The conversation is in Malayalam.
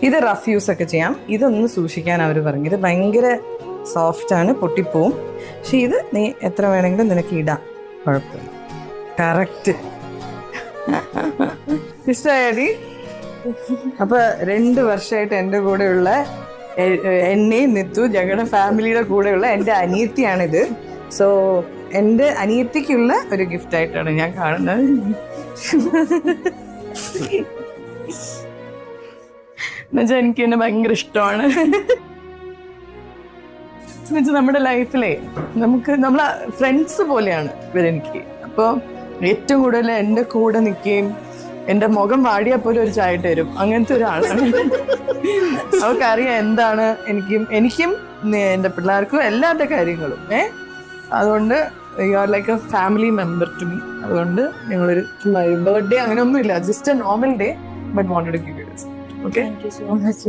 ഇത് റഫ് യൂസ് ഒക്കെ ചെയ്യാം. ഇതൊന്ന് സൂക്ഷിക്കാൻ അവർ പറഞ്ഞു. ഇത് ഭയങ്കര സോഫ്റ്റ് ആണ്, പൊട്ടിപ്പോവും. പക്ഷെ ഇത് നീ എത്ര വേണമെങ്കിലും നിനക്ക് ഇടാം, കുഴപ്പമില്ല. കറക്റ്റ്. ഇഷ്ടമായടി? അപ്പൊ 2 വർഷമായിട്ട് എൻ്റെ കൂടെയുള്ള എന്നെയും നിത്തു ഞങ്ങളുടെ ഫാമിലിയുടെ കൂടെയുള്ള എൻ്റെ അനിയത്തിയാണിത്. സോ എൻ്റെ അനിയത്തിക്കുള്ള ഒരു ഗിഫ്റ്റ് ആയിട്ടാണ് ഞാൻ കാണുന്നത്. എന്നുവെച്ചാൽ എനിക്ക് എന്നെ ഭയങ്കര ഇഷ്ടമാണ്. എന്നുവെച്ചാൽ നമ്മുടെ ലൈഫിലെ നമ്മളെ ഫ്രണ്ട്സ് പോലെയാണ് ഇവരെനിക്ക്. അപ്പോൾ ഏറ്റവും കൂടുതൽ എൻ്റെ കൂടെ നിൽക്കുകയും എൻ്റെ മുഖം വാടിയാൽ പോലും ഒരു ചായ ഇട്ട് തരും, അങ്ങനത്തെ ഒരാളാണ്. അവർക്കറിയാം എന്താണ് എനിക്കും എൻ്റെ പിള്ളേർക്കും എല്ലാവരുടെ കാര്യങ്ങളും. അതുകൊണ്ട് you are like a family member to me. അതുകൊണ്ട് ഞങ്ങളൊരു ബർത്ത്ഡേ അങ്ങനെ ഒന്നുമില്ല, just a normal day, but wanted to give you this. Okay, Thank you so much.